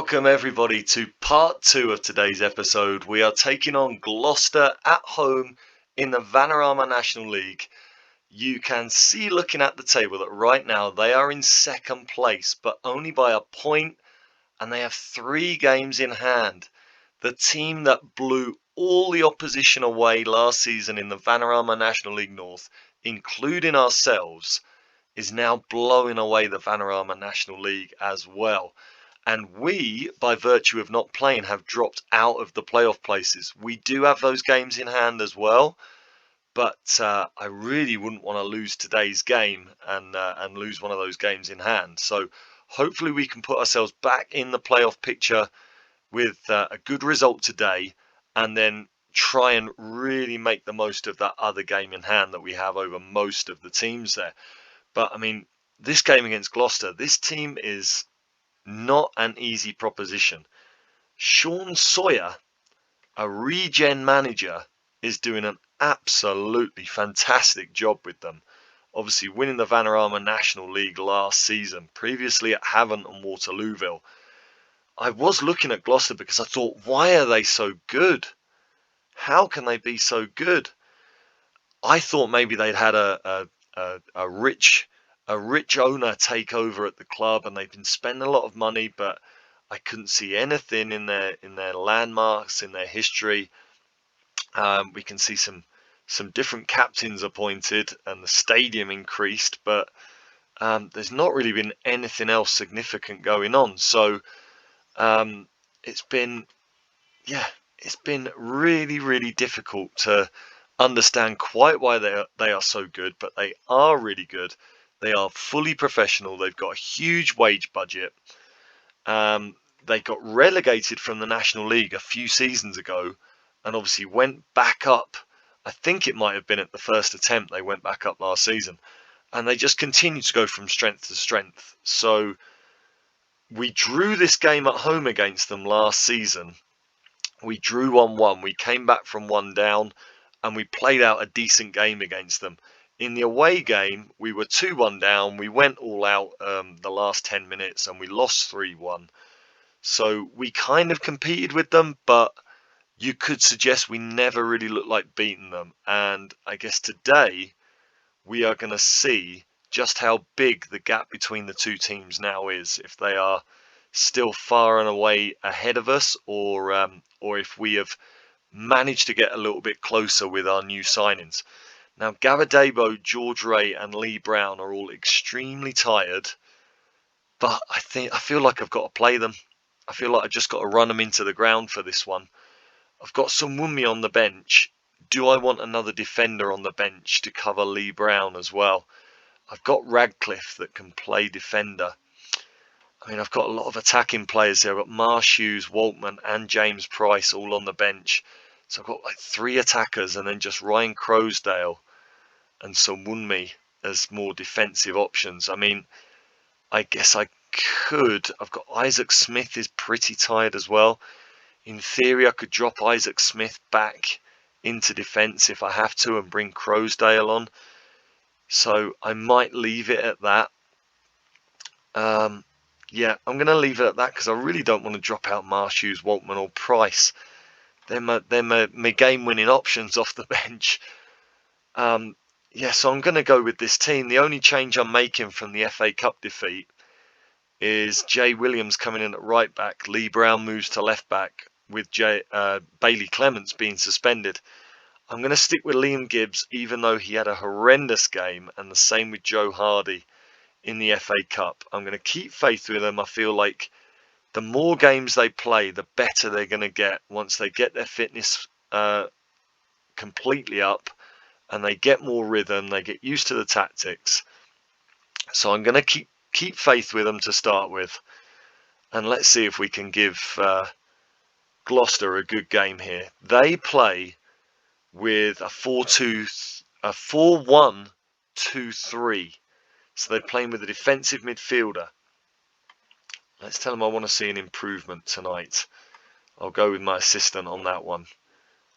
Welcome everybody to part 2 of today's episode. We are taking on Gloucester at home in the Vanarama National League. You can see looking at the table that right now they are in second place, but only by a point, and they have 3 games in hand. The team that blew all the opposition away last season in the Vanarama National League North, including ourselves, is now blowing away the Vanarama National League as well. And we, by virtue of not playing, have dropped out of the playoff places. We do have those games in hand as well, but I really wouldn't want to lose today's game and lose one of those games in hand. So hopefully we can put ourselves back in the playoff picture with a good result today, and then try and really make the most of that other game in hand that we have over most of the teams there. But I mean, this game against Gloucester, this team is not an easy proposition. Sean Sawyer, a regen manager, is doing an absolutely fantastic job with them. Obviously winning the Vanarama National League last season, previously at Havant and Waterlooville. I was looking at Gloucester because I thought, why are they so good? How can they be so good? I thought maybe they'd had a rich owner take over at the club, and they've been spending a lot of money, but I couldn't see anything in their landmarks, in their history. We can see some different captains appointed, and the stadium increased, but there's not really been anything else significant going on. So it's been really difficult to understand quite why they are so good, but they are really good. They are fully professional. They've got a huge wage budget. They got relegated from the National League a few seasons ago, and obviously went back up. I think it might have been at the first attempt they went back up last season, and they just continue to go from strength to strength. So we drew this game at home against them last season. We drew 1-1. We came back from 1 down, and we played out a decent game against them. In the away game, we were 2-1 down. We went all out the last 10 minutes, and we lost 3-1. So we kind of competed with them, but you could suggest we never really looked like beating them. And I guess today we are going to see just how big the gap between the two teams now is, if they are still far and away ahead of us, or if we have managed to get a little bit closer with our new signings. Now, Gavadebo, George Ray and Lee Brown are all extremely tired, but I feel like I've got to play them. I feel like I've just got to run them into the ground for this one. I've got Sunwunmi on the bench. Do I want another defender on the bench to cover Lee Brown as well? I've got Radcliffe that can play defender. I mean, I've got a lot of attacking players there. I've got Marsh Hughes, Waltman and James Price all on the bench. So I've got like 3 attackers, and then just Ryan Crowsdale and Sunwunmi as more defensive options. I mean, I guess I could. I've got Isaac Smith is pretty tired as well. In theory, I could drop Isaac Smith back into defence if I have to and bring Crowsdale on. So I might leave it at that. Yeah, I'm going to leave it at that because I really don't want to drop out Marsh Hughes, Waltman or Price. They're my game-winning options off the bench. Yeah, so I'm going to go with this team. The only change I'm making from the FA Cup defeat is Jay Williams coming in at right back. Lee Brown moves to left back with Bailey Clements being suspended. I'm going to stick with Liam Gibbs, even though he had a horrendous game, and the same with Joe Hardy in the FA Cup. I'm going to keep faith with them. I feel like the more games they play, the better they're going to get once they get their fitness completely up, and they get more rhythm, they get used to the tactics. So I'm going to keep faith with them to start with, and let's see if we can give Gloucester a good game here. They play with a 4-1-2-3. So they're playing with a defensive midfielder. Let's tell them I want to see an improvement tonight. I'll go with my assistant on that one.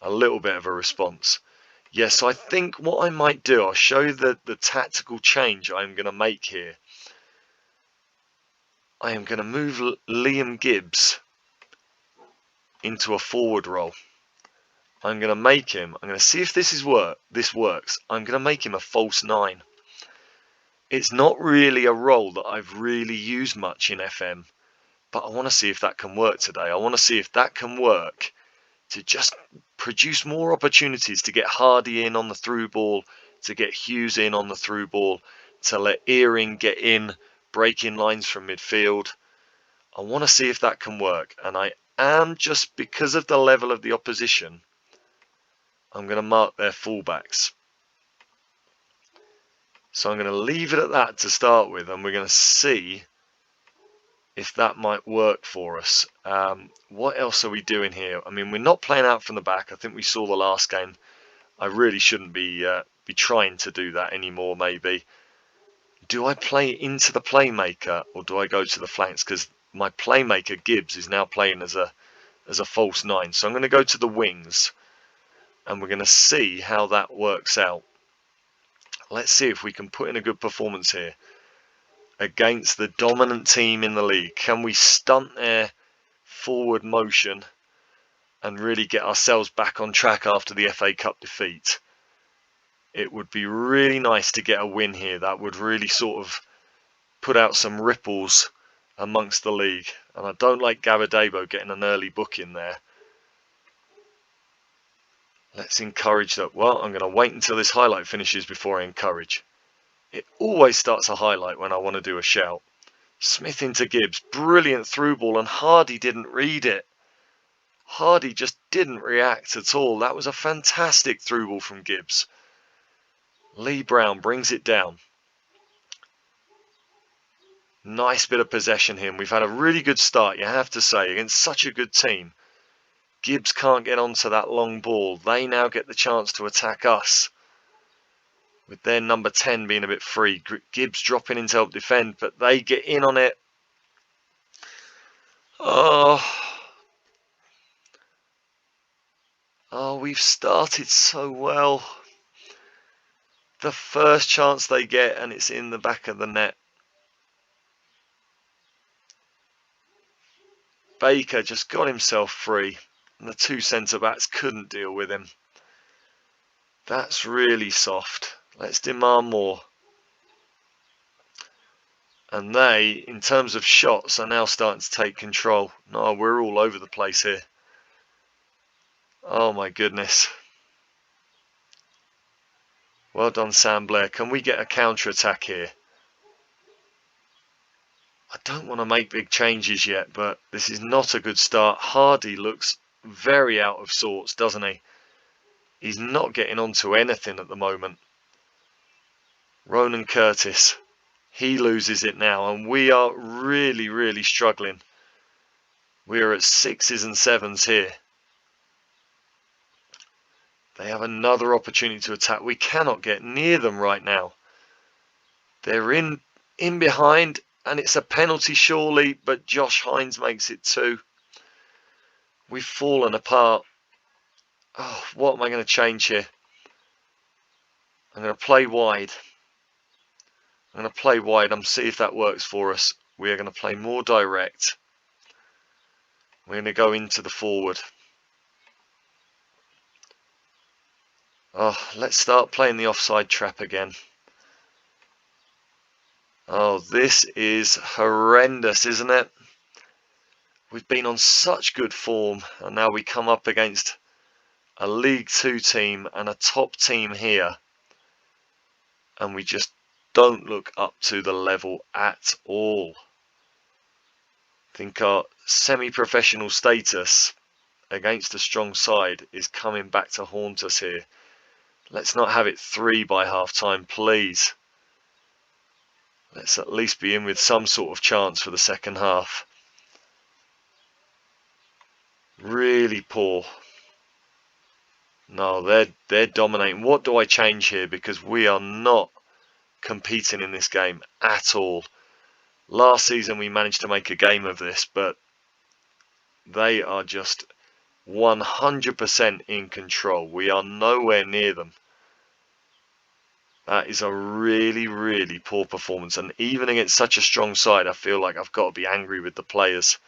A little bit of a response. Yes, so I think what I might do, I'll show you the tactical change I'm going to make here. I am going to move Liam Gibbs into a forward role. I'm going to make him, I'm going to see if this works. I'm going to make him a false 9. It's not really a role that I've really used much in FM, but I want to see if that can work today. I want to see if that can work to just produce more opportunities to get Hardy in on the through ball, to get Hughes in on the through ball, to let Earing get in, breaking lines from midfield. I want to see if that can work, and I am, just because of the level of the opposition, I'm going to mark their fullbacks. So I'm going to leave it at that to start with, and we're going to see if that might work for us. What else are we doing here? I mean, we're not playing out from the back. I think we saw the last game. I really shouldn't be trying to do that anymore, maybe. Do I play into the playmaker, or do I go to the flanks? Because my playmaker, Gibbs, is now playing as a false 9. So I'm going to go to the wings, and we're going to see how that works out. Let's see if we can put in a good performance here against the dominant team in the league. Can we stunt their forward motion and really get ourselves back on track after the FA Cup defeat? It would be really nice to get a win here. That would really sort of put out some ripples amongst the league. And I don't like Gabadebo getting an early book in there. Let's encourage that. Well, I'm going to wait until this highlight finishes before I encourage. It always starts a highlight when I want to do a shout. Smith into Gibbs. Brilliant through ball, and Hardy didn't read it. Hardy just didn't react at all. That was a fantastic through ball from Gibbs. Lee Brown brings it down. Nice bit of possession here. We've had a really good start, you have to say, against such a good team. Gibbs can't get onto that long ball. They now get the chance to attack us, with their number 10 being a bit free. Gibbs dropping in to help defend, but they get in on it. Oh, we've started so well. The first chance they get, and it's in the back of the net. Baker just got himself free, and the two centre-backs couldn't deal with him. That's really soft. Let's demand more. And they, in terms of shots, are now starting to take control. No, we're all over the place here. Oh my goodness. Well done, Sam Blair. Can we get a counter-attack here? I don't want to make big changes yet, but this is not a good start. Hardy looks very out of sorts, doesn't he? He's not getting onto anything at the moment. Ronan Curtis, he loses it now, and we are really, really struggling. We are at 6s and 7s here. They have another opportunity to attack. We cannot get near them right now. They're in behind, and it's a penalty surely, but Josh Hines makes it 2. We've fallen apart. Oh, what am I going to change here? I'm going to play wide. I'm going to play wide and see if that works for us. We are going to play more direct. We're going to go into the forward. Oh, let's start playing the offside trap again. Oh, this is horrendous, isn't it? We've been on such good form, and now we come up against a League 2 team and a top team here, and we just don't look up to the level at all. I think our semi-professional status against a strong side is coming back to haunt us here. Let's not have it 3 by half time, please. Let's at least be in with some sort of chance for the second half. Really poor. No, they're dominating. What do I change here? Because we are not competing in this game at all. Last season we managed to make a game of this, but they are just 100% in control. We are nowhere near them. That is a really, really poor performance. And even against such a strong side, I feel like I've got to be angry with the players.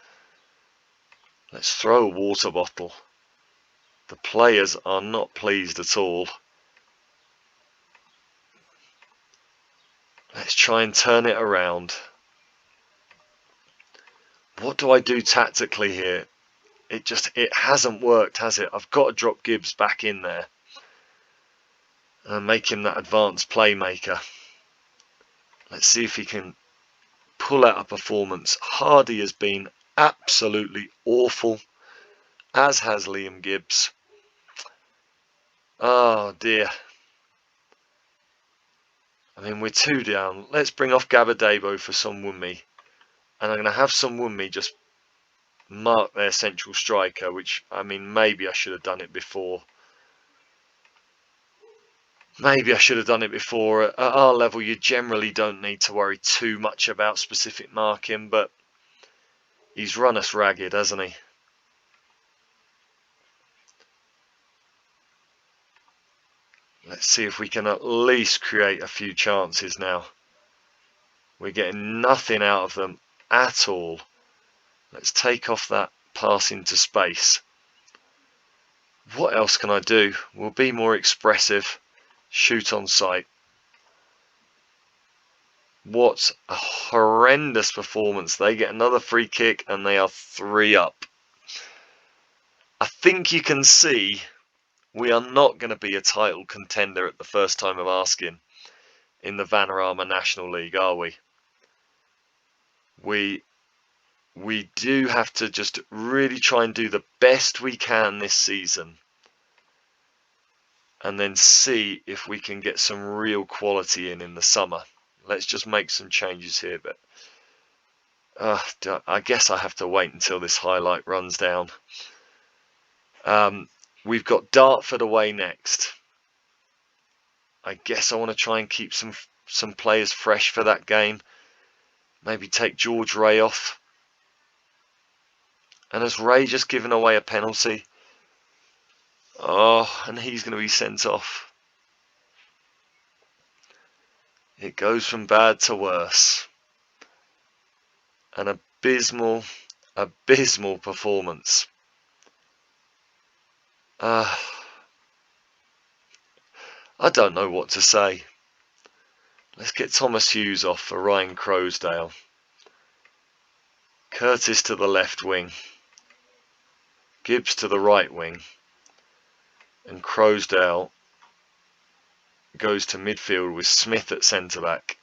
Let's throw a water bottle. The players are not pleased at all. Let's try and turn it around. What do I do tactically here? It hasn't worked, has it? I've got to drop Gibbs back in there and make him that advanced playmaker. Let's see if he can pull out a performance. Hardy has been absolutely awful, as has Liam Gibbs. Oh dear. I mean, we're 2 down. Let's bring off Gabadebo for Sonwunmi. And I'm going to have Sonwunmi just mark their central striker, which, I mean, maybe I should have done it before. Maybe I should have done it before. At our level, you generally don't need to worry too much about specific marking, but he's run us ragged, hasn't he? Let's see if we can at least create a few chances now. We're getting nothing out of them at all. Let's take off that pass into space. What else can I do? We'll be more expressive. Shoot on sight. What a horrendous performance. They get another free kick and they are 3 up. I think you can see we are not going to be a title contender at the first time of asking in the Vanarama National League, are we? We do have to just really try and do the best we can this season and then see if we can get some real quality in the summer. Let's just make some changes here, but I guess I have to wait until this highlight runs down. We've got Dartford away next. I guess I want to try and keep some players fresh for that game. Maybe take George Ray off. And has Ray just given away a penalty? Oh, and he's going to be sent off. It goes from bad to worse. An abysmal performance. I don't know what to say. Let's get Thomas Hughes off for Ryan Crowsdale. Curtis to the left wing. Gibbs to the right wing. And Crowsdale goes to midfield with Smith at centre back.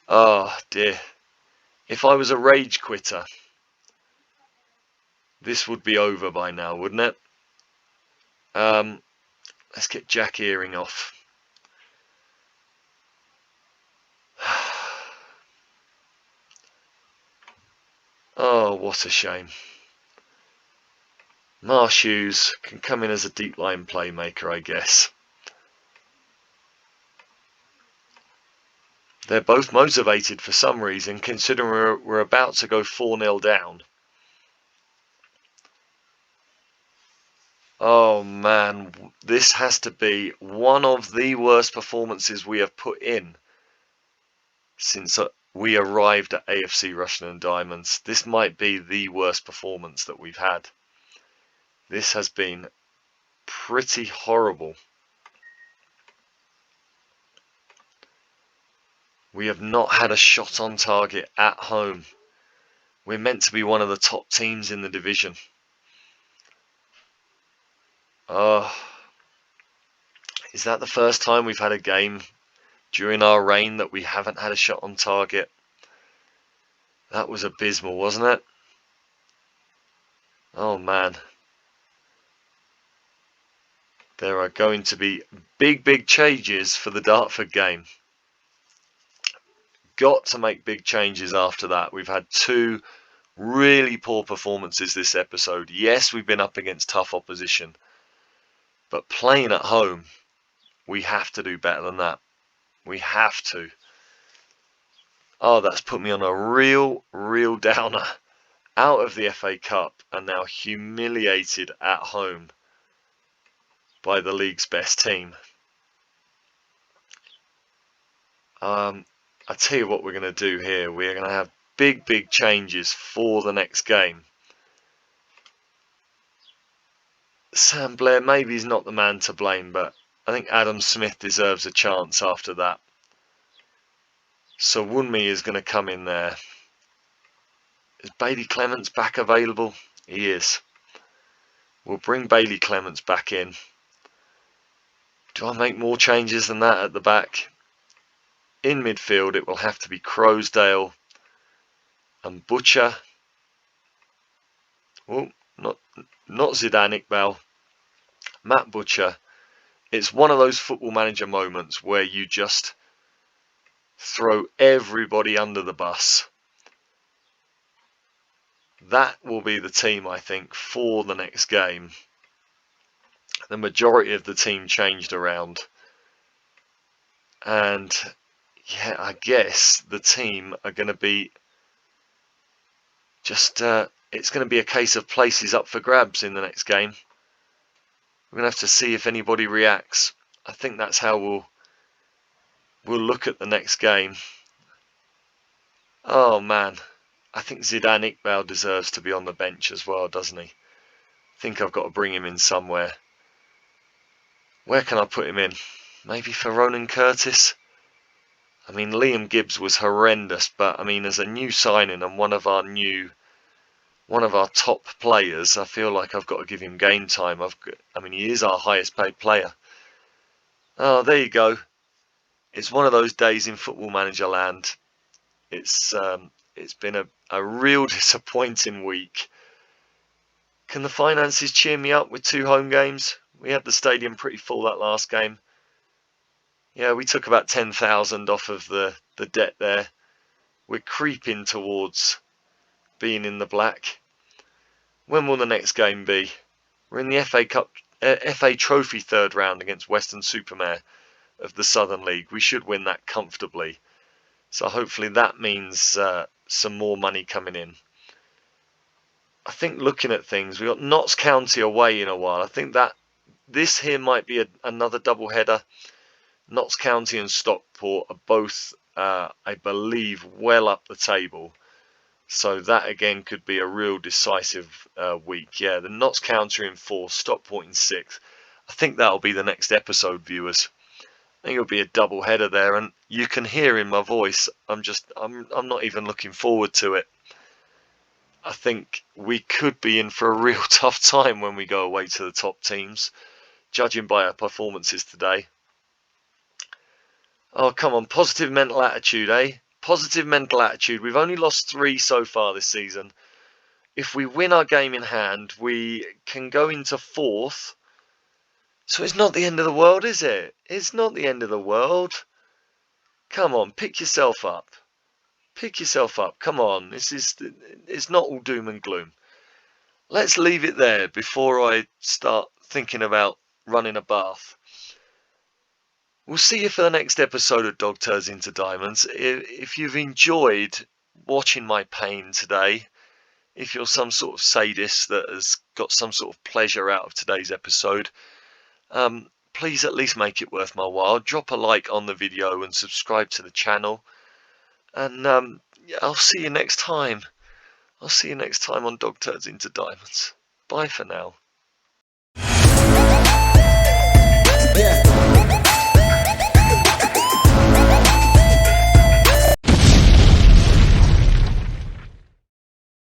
Oh dear. If I was a rage quitter, this would be over by now, wouldn't it? Let's get Jack Earing off. Oh, what a shame. Marsh Hughes can come in as a deep line playmaker, I guess. They're both motivated for some reason, considering we're about to go 4-0 down. Oh man, this has to be one of the worst performances we have put in since we arrived at AFC Rushden and Diamonds. This might be the worst performance that we've had. This has been pretty horrible. We have not had a shot on target at home. We're meant to be one of the top teams in the division. Is that the first time we've had a game during our reign that we haven't had a shot on target? That was abysmal, wasn't it? Oh man. There are going to be big changes for the Dartford game. Got to make big changes after that. We've had 2 really poor performances this episode. Yes, we've been up against tough opposition, but playing at home, we have to do better than that. We have to. Oh, that's put me on a real downer. Out of the FA Cup and now humiliated at home by the league's best team. I tell you what we're going to do here. We're going to have big changes for the next game. Sam Blair, maybe he's not the man to blame, but I think Adam Smith deserves a chance after that. So Wunmi is going to come in there. Is Bailey Clements back available? He is. We'll bring Bailey Clements back in. Do I make more changes than that at the back? In midfield, it will have to be Crowsdale and Butcher. Oh, not Zidane Iqbal. Matt Butcher. It's one of those Football Manager moments where you just throw everybody under the bus. That will be the team, I think, for the next game. The majority of the team changed around. And yeah, I guess the team are going to be just, it's going to be a case of places up for grabs in the next game. We're going to have to see if anybody reacts. I think that's how we'll look at the next game. Oh man, I think Zidane Iqbal deserves to be on the bench as well, doesn't he? I think I've got to bring him in somewhere. Where can I put him in? Maybe for Ronan Curtis? I mean, Liam Gibbs was horrendous, but I mean, as a new signing and one of our top players, I feel like I've got to give him game time. I mean, he is our highest paid player. Oh, there you go. It's one of those days in Football Manager land. It's been a real disappointing week. Can the finances cheer me up with 2 home games? We had the stadium pretty full that last game. Yeah, we took about 10,000 off of the debt there. We're creeping towards being in the black. When will the next game be? We're in the FA Trophy 3rd round against Weston-super-Mare of the Southern League. We should win that comfortably. So hopefully that means some more money coming in. I think looking at things, we've got Notts County away in a while. I think that this here might be another double header. Notts County and Stockport are both, I believe, well up the table. So that again could be a real decisive week. Yeah, the Notts County in 4th, Stockport in 6th. I think that'll be the next episode, viewers. I think it'll be a double header there, and you can hear in my voice, I'm not even looking forward to it. I think we could be in for a real tough time when we go away to the top teams, judging by our performances today. Oh, come on, positive mental attitude, eh? Positive mental attitude. We've only lost 3 so far this season. If we win our game in hand, we can go into 4th. So it's not the end of the world, is it? It's not the end of the world. Come on, pick yourself up. Pick yourself up. Come on. It's not all doom and gloom. Let's leave it there before I start thinking about running a bath. We'll see you for the next episode of Dog Turds into Diamonds. If you've enjoyed watching my pain today, if you're some sort of sadist that has got some sort of pleasure out of today's episode, please at least make it worth my while. Drop a like on the video and subscribe to the channel. And I'll see you next time. I'll see you next time on Dog Turds into Diamonds. Bye for now.